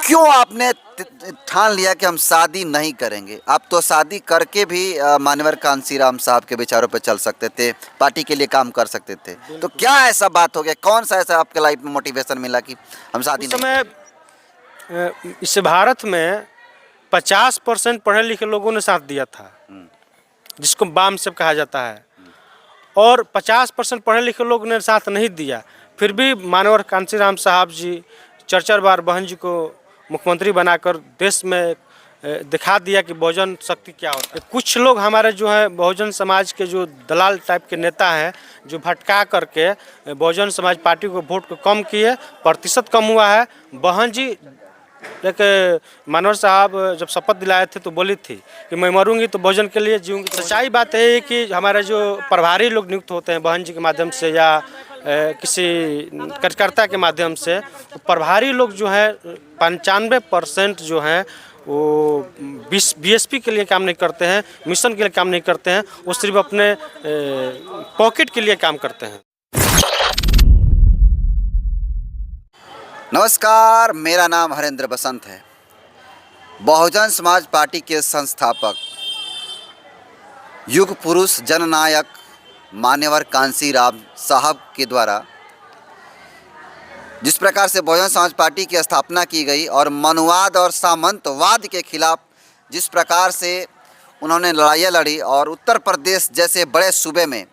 क्यों आपने ठान लिया कि हम शादी नहीं करेंगे? आप तो शादी करके भी मान्यवर कांसीराम साहब के विचारों पर चल सकते थे, पार्टी के लिए काम कर सकते थे। तो क्या ऐसा बात हो गया, कौन सा ऐसा आपके लाइफ में मोटिवेशन मिला कि हम शादी उस नहीं समय इस भारत में 50% पढ़े लिखे लोगों ने साथ दिया था, जिसको बाम सब कहा जाता है, और 50% पढ़े लिखे लोग ने साथ नहीं दिया। फिर भी मानवर कांसीराम साहब जी 4 बार बहन जी को मुख्यमंत्री बनाकर देश में दिखा दिया कि बहुजन शक्ति क्या होता है। कुछ लोग हमारे जो है बहुजन समाज के जो दलाल टाइप के नेता हैं, जो भटका करके बहुजन समाज पार्टी को वोट को कम किए, प्रतिशत कम हुआ है। बहन जी एक मानवर साहब जब शपथ दिलाए थे तो बोली थी कि मैं मरूंगी तो बहुजन के लिए जीऊंगी। सच्चाई बात है कि हमारे जो प्रभारी लोग नियुक्त होते हैं बहन जी के माध्यम से या किसी कार्यकर्ता के माध्यम से, तो प्रभारी लोग जो है 95% जो हैं वो बीएसपी के लिए काम नहीं करते हैं, मिशन के लिए काम नहीं करते हैं, वो सिर्फ अपने पॉकेट के लिए काम करते हैं। नमस्कार, मेरा नाम हरेंद्र बसंत है। बहुजन समाज पार्टी के संस्थापक, युग पुरुष, जननायक मान्यवर कांसीराम साहब के द्वारा जिस प्रकार से बहुजन समाज पार्टी की स्थापना की गई और मनुवाद और सामंतवाद के खिलाफ जिस प्रकार से उन्होंने लड़ाइयाँ लड़ी और उत्तर प्रदेश जैसे बड़े सूबे में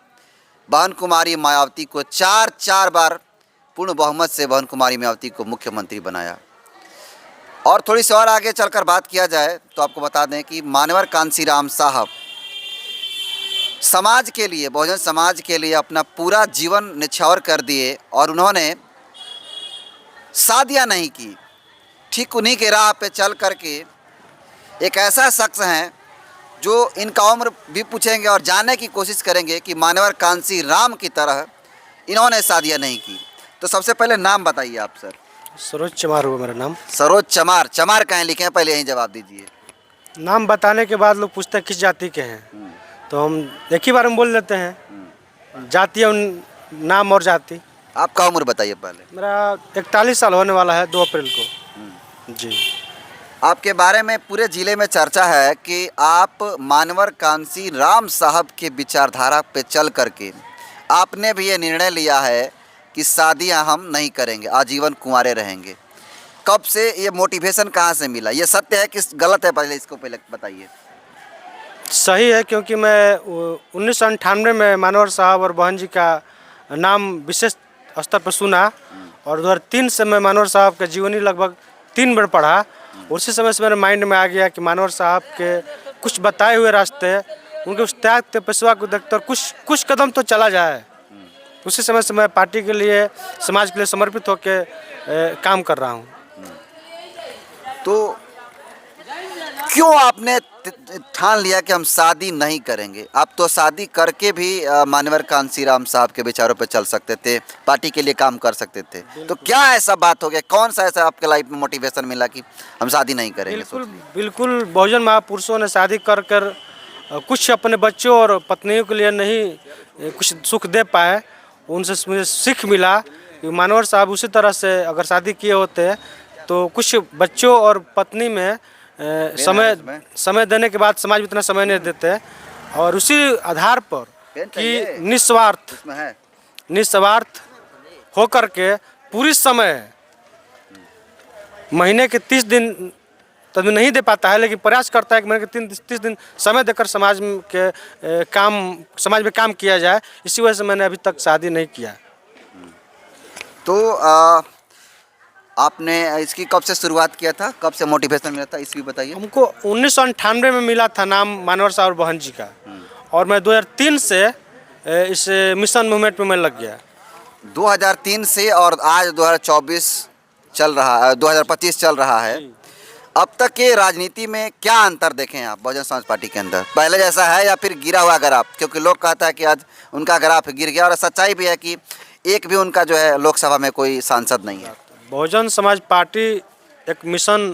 बहन कुमारी मायावती को चार बार पूर्ण बहुमत से बहन कुमारी मायावती को मुख्यमंत्री बनाया। और थोड़ी सी और आगे चलकर बात किया जाए तो आपको बता दें कि मान्यवर कांसीराम साहब समाज के लिए, बहुजन समाज के लिए अपना पूरा जीवन निछावर कर दिए और उन्होंने शादियां नहीं की। ठीक उन्हीं के राह पे चल करके एक ऐसा शख्स हैं जो इनका उम्र भी पूछेंगे और जानने की कोशिश करेंगे कि मान्यवर कांसीराम की तरह इन्होंने शादियां नहीं की। तो सबसे पहले नाम बताइए आप सर। सरोज चमार हुआ मेरा नाम। सरोज चमार। चमार कहें लिखे हैं, पहले यही जवाब दीजिए। नाम बताने के बाद लोग पूछते हैं किस जाति के हैं, तो हम एक ही बार में बोल देते हैं जाति, नाम और जाति। आपका उम्र बताइए पहले। मेरा 41 साल होने वाला है 2 अप्रैल को। जी। आपके बारे में पूरे ज़िले में चर्चा है कि आप मान्यवर कांसीराम साहब के विचारधारा पे चल करके आपने भी ये निर्णय लिया है कि शादियां हम नहीं करेंगे, आजीवन कुंवारे रहेंगे। कब से ये मोटिवेशन कहाँ से मिला? ये सत्य है कि गलत है? पहले इसको पहले बताइए। सही है, क्योंकि मैं 1998 में मानवर साहब और बहन जी का नाम विशेष स्तर पर सुना और 2003 से मैं मानवर साहब का जीवनी लगभग 3 बार पढ़ा। उसी समय से मेरे माइंड में आ गया कि मानवर साहब के कुछ बताए हुए रास्ते, उनके उस त्याग के पेशवा को देखकर कुछ कदम तो चला जाए। उसी समय से मैं पार्टी के लिए, समाज के लिए समर्पित होकर काम कर रहा हूँ। तो क्यों आपने ठान लिया कि हम शादी नहीं करेंगे? आप तो शादी करके भी मान्यवर कांसीराम साहब के विचारों पर चल सकते थे, पार्टी के लिए काम कर सकते थे। तो क्या ऐसा बात हो गया, कौन सा ऐसा आपके लाइफ में मोटिवेशन मिला कि हम शादी नहीं करेंगे? बिल्कुल बहुजन महापुरुषों ने शादी कर कुछ अपने बच्चों और पत्नियों के लिए नहीं कुछ सुख दे पाए। उनसे मुझे सीख मिला कि मानवर साहब उसी तरह से अगर शादी किए होते तो कुछ बच्चों और पत्नी में समय देने के बाद समाज में इतना समय नहीं देते, और उसी आधार पर कि निस्वार्थ होकर के पूरी समय महीने के 30 दिन तो नहीं दे पाता है, लेकिन प्रयास करता है कि महीने के 30 दिन समय देकर समाज में काम किया जाए। इसी वजह से मैंने अभी तक शादी नहीं किया। तो आपने इसकी कब से शुरुआत किया था, कब से मोटिवेशन मिला था, इसकी बताइए। हमको 1998 में मिला था नाम मानवर साहब और बहन जी का, और मैं 2003 से इस मिशन मूवमेंट में मैं लग गया। 2003 से और आज 2024 चल रहा है, 2025 चल रहा है। अब तक के राजनीति में क्या अंतर देखें आप बहुजन समाज पार्टी के अंदर? पहले जैसा है या फिर गिरा हुआ ग्राफ? क्योंकि लोग कहता है कि आज उनका ग्राफ गिर गया, और सच्चाई भी है कि एक भी उनका जो है लोकसभा में कोई सांसद नहीं है। बहुजन समाज पार्टी एक मिशन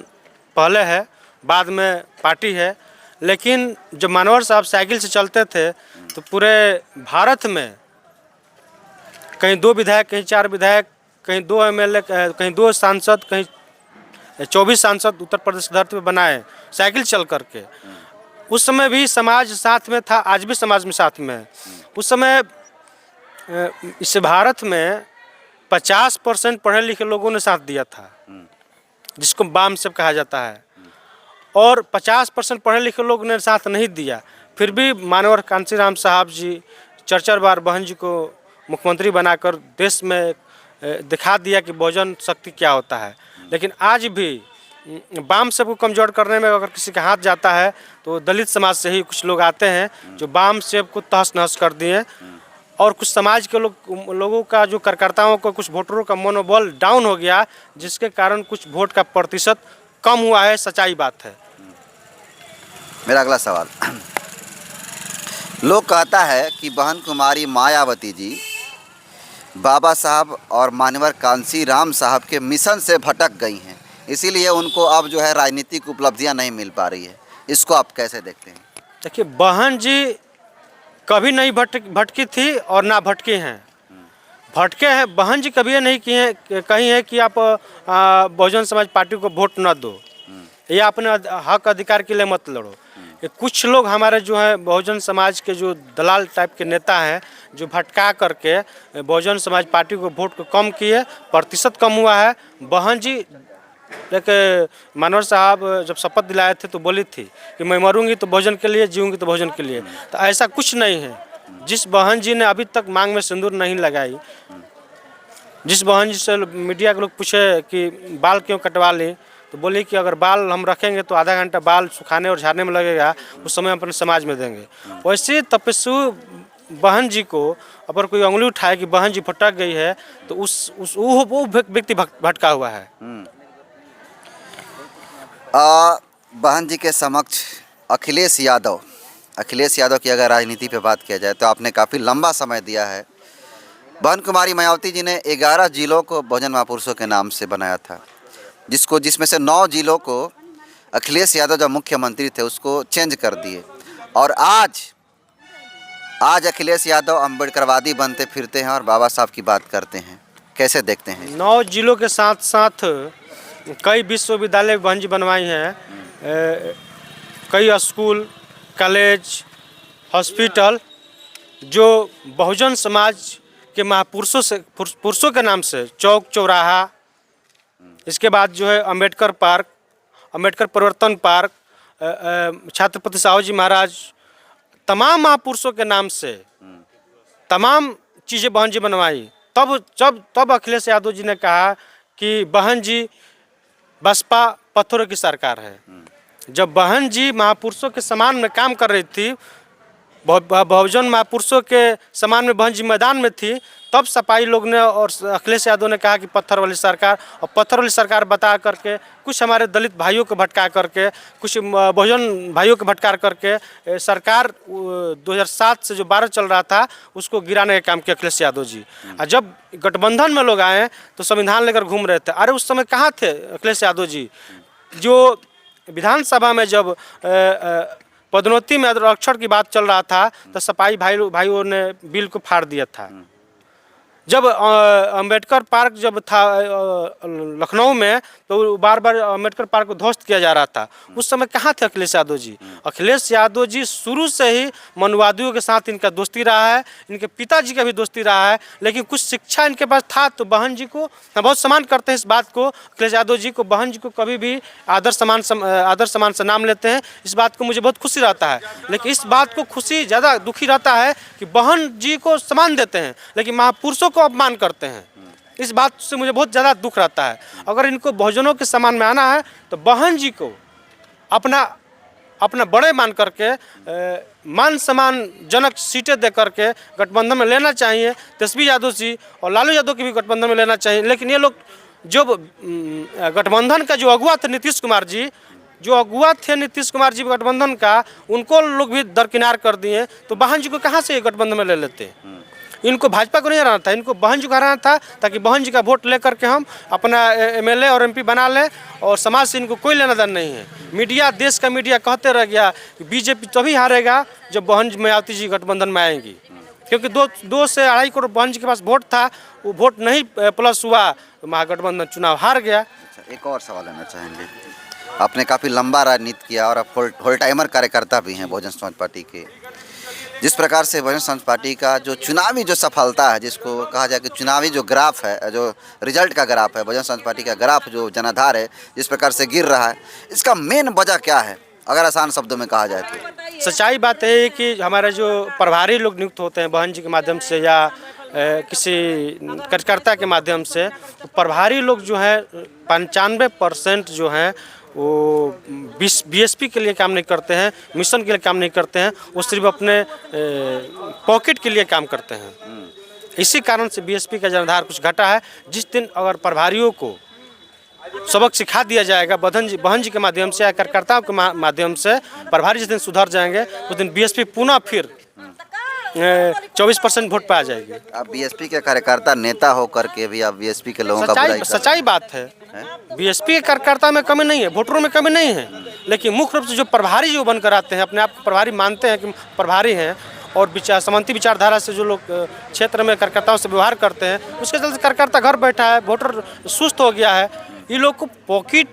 पहले है, बाद में पार्टी है। लेकिन जब मानवर साहब साइकिल से चलते थे तो पूरे भारत में कहीं 2 विधायक, कहीं 4 विधायक, कहीं 2 MLA, कहीं 2 सांसद, कहीं 24 सांसद उत्तर प्रदेश की धरती पर बनाए साइकिल चल करके। उस समय भी समाज साथ में था, आज भी समाज में साथ में है। उस समय इस भारत में 50% पढ़े लिखे लोगों ने साथ दिया था, जिसको वाम सब कहा जाता है, और 50% पढ़े लिखे लोग ने साथ नहीं दिया। फिर भी मानवर कांशीराम साहब जी 4 बार बहन जी को मुख्यमंत्री बनाकर देश में दिखा दिया कि बहुजन शक्ति क्या होता है। लेकिन आज भी वाम सेब को कमज़ोर करने में अगर किसी का हाथ जाता है तो दलित समाज से ही कुछ लोग आते हैं जो वाम सेब को तहस नहस कर दिए, और कुछ समाज के लोगों का जो कार्यकर्ताओं को, कुछ वोटरों का मनोबल डाउन हो गया, जिसके कारण कुछ वोट का प्रतिशत कम हुआ है। सच्चाई बात है। मेरा अगला सवाल, लोग कहता है कि बहन कुमारी मायावती जी बाबा साहब और मानवर कांशीराम साहब के मिशन से भटक गई हैं, इसीलिए उनको अब जो है राजनीतिक उपलब्धियां नहीं मिल पा रही है। इसको आप कैसे देखते हैं? देखिए, बहन जी कभी नहीं भटकी थी और ना भटके हैं। भटके हैं बहन जी कभी नहीं कही है कि आप बहुजन समाज पार्टी को वोट न दो या अपने हक अधिकार के लिए मत लड़ो। ये कुछ लोग हमारे जो है बहुजन समाज के जो दलाल टाइप के नेता हैं, जो भटका करके बहुजन समाज पार्टी को वोट को कम किए, प्रतिशत कम हुआ है। बहन जी देखिए, मानवर साहब जब शपथ दिलाए थे तो बोली थी कि मैं मरूंगी तो बहुजन के लिए, जीऊँगी तो बहुजन के लिए। तो ऐसा कुछ नहीं है। जिस बहन जी ने अभी तक मांग में सिंदूर नहीं लगाई, जिस बहन जी से मीडिया के लोग पूछे कि बाल क्यों कटवा ली, तो बोली कि अगर बाल हम रखेंगे तो आधा घंटा बाल सुखाने और झाड़ने में लगेगा, उस समय हम अपने समाज में देंगे। वैसे तपस्वी बहन जी को अगर कोई उंगली उठाए कि बहन जी भटक गई है तो वो व्यक्ति भटका हुआ है। बहन जी के समक्ष अखिलेश यादव की अगर राजनीति पे बात किया जाए तो आपने काफ़ी लंबा समय दिया है। बहन कुमारी मायावती जी ने 11 जिलों को बहुजन महापुरुषों के नाम से बनाया था, जिसमें से 9 जिलों को अखिलेश यादव जब मुख्यमंत्री थे उसको चेंज कर दिए, और आज अखिलेश यादव अम्बेडकरवादी बनते फिरते हैं और बाबा साहब की बात करते हैं। कैसे देखते हैं? 9 जिलों के साथ साथ कई विश्वविद्यालय बहन जी बनवाई हैं, कई स्कूल, कॉलेज, हॉस्पिटल जो बहुजन समाज के महापुरुषों के नाम से, चौक चौराहा, इसके बाद जो है अम्बेडकर पार्क, अम्बेडकर परिवर्तन पार्क, छत्रपति साहू जी महाराज, तमाम महापुरुषों के नाम से तमाम चीज़ें बहन जी बनवाई। तब अखिलेश यादव जी ने कहा कि बहन जी बसपा पत्थरों की सरकार है। जब बहन जी महापुरुषों के समान में काम कर रही थी, बहुजन महापुरुषों के समान में बहन जी मैदान में थी, तब सपाई लोग ने और अखिलेश यादव ने कहा कि पत्थर वाली सरकार, और पत्थर वाली सरकार बता करके कुछ हमारे दलित भाइयों को भटका करके, कुछ बहुजन भाइयों को भटका करके सरकार 2007 से जो 12 चल रहा था उसको गिराने का काम किया अखिलेश यादव जी। और जब गठबंधन में लोग आए तो संविधान लेकर घूम रहे थे। अरे उस समय कहाँ थे अखिलेश यादव जी? जो विधानसभा में जब पदोन्नति में आरक्षण की बात चल रहा था तो सपाई भाइयों ने बिल को फाड़ दिया था। जब अम्बेडकर पार्क जब था लखनऊ में तो बार बार अम्बेडकर पार्क को ध्वस्त किया जा रहा था, उस समय कहाँ थे अखिलेश यादव जी? अखिलेश यादव जी शुरू से ही मनुवादियों के साथ इनका दोस्ती रहा है, इनके पिताजी का भी दोस्ती रहा है, लेकिन कुछ शिक्षा इनके पास था तो बहन जी को बहुत सम्मान करते हैं। इस बात को अखिलेश यादव जी को, बहन जी को कभी भी आदर सम्मान से नाम लेते हैं। इस बात को मुझे बहुत खुशी रहता है, लेकिन इस बात को खुशी ज़्यादा दुखी रहता है कि बहन जी को सम्मान देते हैं लेकिन महापुरुषों को अपमान करते हैं। इस बात से मुझे बहुत ज़्यादा दुख रहता है। अगर इनको बहुजनों के समान में आना है तो बहन जी को अपना बड़े मान करके मान सम्मान जनक सीटें दे करके गठबंधन में लेना चाहिए। तेजस्वी यादव जी और लालू यादव की भी गठबंधन में लेना चाहिए। लेकिन ये लोग जो गठबंधन का जो अगुआ थे नीतीश कुमार जी, गठबंधन का, उनको लोग भी दरकिनार कर दिए, तो बहन जी को कहाँ से गठबंधन में ले लेते? इनको भाजपा को नहीं हराना था, इनको बहन जी को हराना था, ताकि बहन जी का वोट लेकर के हम अपना एमएलए और एमपी बना लें, और समाज से इनको कोई लेना देना नहीं है। मीडिया, देश का मीडिया कहते रह गया कि बीजेपी तभी हारेगा जब बहन मायावती जी गठबंधन में आएंगी, क्योंकि 2 से 2.5 करोड़ बहन जी के पास वोट था, वो वोट नहीं प्लस हुआ तो महागठबंधन चुनाव हार गया। अच्छा, एक और सवाल लेना चाहेंगे। आपने काफ़ी लंबा राजनीति किया और आप होल टाइमर कार्यकर्ता भी हैं बहुजन समाज पार्टी के। जिस प्रकार से बहुजन समाज पार्टी का जो चुनावी जो सफलता है, जिसको कहा जाए कि चुनावी जो ग्राफ है, जो रिजल्ट का ग्राफ है, बहुजन समाज पार्टी का ग्राफ जो जनाधार है जिस प्रकार से गिर रहा है, इसका मेन वजह क्या है अगर आसान शब्दों में कहा जाए तो? सच्चाई बात है कि हमारे जो प्रभारी लोग नियुक्त होते हैं बहन जी के माध्यम से या किसी कार्यकर्ता के माध्यम से, तो प्रभारी लोग जो है 95% जो हैं वो बीएसपी के लिए काम नहीं करते हैं, मिशन के लिए काम नहीं करते हैं, वो सिर्फ अपने पॉकेट के लिए काम करते हैं। इसी कारण से बीएसपी का जनाधार कुछ घटा है। जिस दिन अगर प्रभारियों को सबक सिखा दिया जाएगा बहन जी के माध्यम से या कार्यकर्ताओं के माध्यम से, प्रभारी जिस दिन सुधर जाएंगे उस दिन बीएसपी पुनः फिर 24% वोट पे आ जाएगी। आप बीएसपी के कार्यकर्ता नेता होकर के भी आप बीएसपी के लोगों का बुराई कर रहे हैं। सच्चाई बात है, बीएसपी के कार्यकर्ता में कमी नहीं है, वोटरों में कमी नहीं है, लेकिन मुख्य रूप से जो प्रभारी जो बनकर आते हैं, अपने आप को प्रभारी मानते हैं कि प्रभारी हैं और समांती विचारधारा से जो लोग क्षेत्र में कार्यकर्ताओं से व्यवहार करते हैं, उसके चलते कार्यकर्ता घर बैठा है, वोटर सुस्त हो गया है। ये लोग को पॉकेट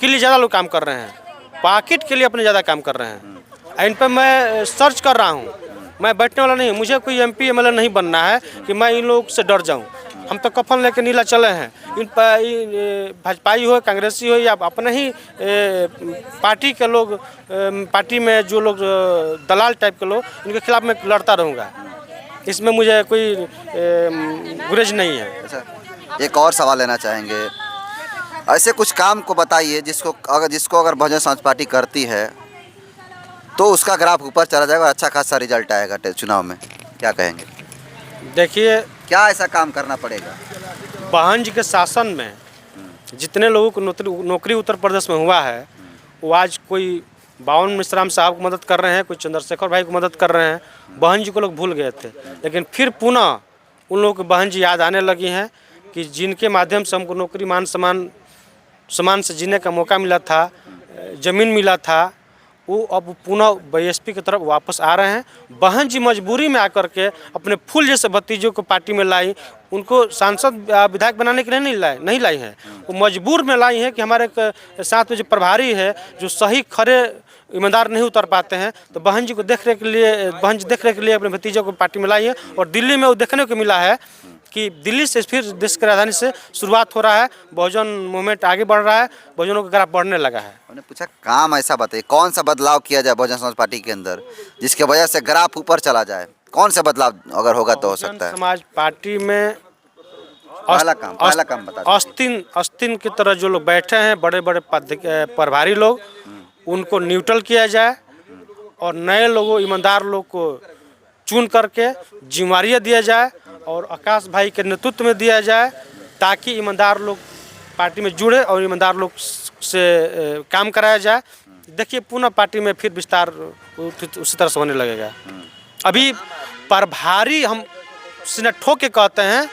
के लिए ज़्यादा लोग काम कर रहे हैं, पॉकेट के लिए अपने ज़्यादा काम कर रहे हैं। इन पर मैं सर्च कर रहा हूँ, मैं बैठने वाला नहीं हूँ, मुझे कोई एमपी एमएलए नहीं बनना है कि मैं इन लोग से डर जाऊँ। हम तो कफन लेके नीला चले हैं। इन पर भाजपाई हो, कांग्रेसी हो या अपने ही पार्टी के लोग, पार्टी में जो लोग दलाल टाइप के लोग, इनके खिलाफ मैं लड़ता रहूँगा। इसमें मुझे कोई गुरेज नहीं है। अच्छा, एक और सवाल लेना चाहेंगे। ऐसे कुछ काम को बताइए जिसको अगर बहुजन समाज पार्टी करती है तो उसका ग्राफ ऊपर चला जाएगा और अच्छा खासा रिजल्ट आएगा चुनाव में, क्या कहेंगे? देखिए, क्या ऐसा काम करना पड़ेगा? बहन जी के शासन में जितने लोगों को नौकरी उत्तर प्रदेश में हुआ है, वो आज कोई बावन मिश्राम साहब को मदद कर रहे हैं, कोई चंद्रशेखर भाई को मदद कर रहे हैं। बहन जी को लोग भूल गए थे, लेकिन फिर पुनः उन लोगों को बहन जी याद आने लगी हैं कि जिनके माध्यम से हमको नौकरी मान सम्मान से जीने का मौका मिला था, ज़मीन मिला था, वो अब पुनः बीएसपी की तरफ वापस आ रहे हैं। बहन जी मजबूरी में आकर के अपने फूल जैसे भतीजों को पार्टी में लाई, उनको सांसद विधायक बनाने के लिए नहीं लाई हैं, वो मजबूर में लाई हैं कि हमारे साथ में जो प्रभारी है जो सही खरे ईमानदार नहीं उतर पाते हैं, तो बहन जी देख रेख के लिए अपने भतीजों को पार्टी में लाई है। और दिल्ली में वो देखने को मिला है कि दिल्ली से फिर देश की राजधानी से शुरुआत हो रहा है, बहुजन मूवमेंट आगे बढ़ रहा है, बहुजनों का ग्राफ बढ़ने लगा है। मैंने पूछा काम ऐसा बताइए, कौन सा बदलाव किया जाए बहुजन समाज पार्टी के अंदर जिसके वजह से ग्राफ ऊपर चला जाए? कौन सा बदलाव अगर होगा तो हो सकता है? समाज पार्टी में पहला काम बता। अस्तिन की तरह जो लोग बैठे हैं, बड़े बड़े प्रभारी लोग, उनको न्यूट्रल किया जाए और नए लोगों, ईमानदार लोग को चुन करके जिम्मेवारियाँ दिया जाए और आकाश भाई के नेतृत्व में दिया जाए, ताकि ईमानदार लोग पार्टी में जुड़े और ईमानदार लोग से काम कराया जाए। देखिए, पुनः पार्टी में फिर विस्तार उसी तरह से होने लगेगा। अभी प्रभारी हम सीना ठोक के कहते हैं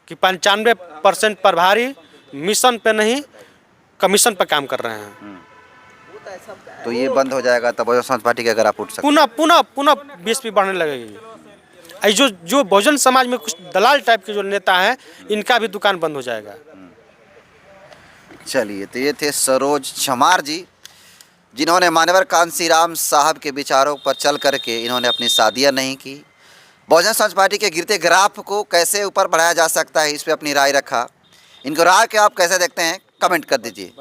कि 95% प्रभारी मिशन पे नहीं, कमीशन पे काम कर रहे हैं। तो ये बंद हो जाएगा तब बहुजन समाज पार्टी के अगर आप उठ सकते पुनः बीएसपी बढ़ने लगेगी। जो बहुजन समाज में कुछ दलाल टाइप के जो नेता हैं, इनका भी दुकान बंद हो जाएगा। चलिए, तो ये थे सरोज चमार जी, जिन्होंने मान्यवर कांशीराम साहब के विचारों पर चल करके इन्होंने अपनी शादियां नहीं की। बहुजन समाज पार्टी के गिरते ग्राफ को कैसे ऊपर बढ़ाया जा सकता है, इस पर अपनी राय रखा। इनको राय के आप कैसे देखते हैं, कमेंट कर दीजिए।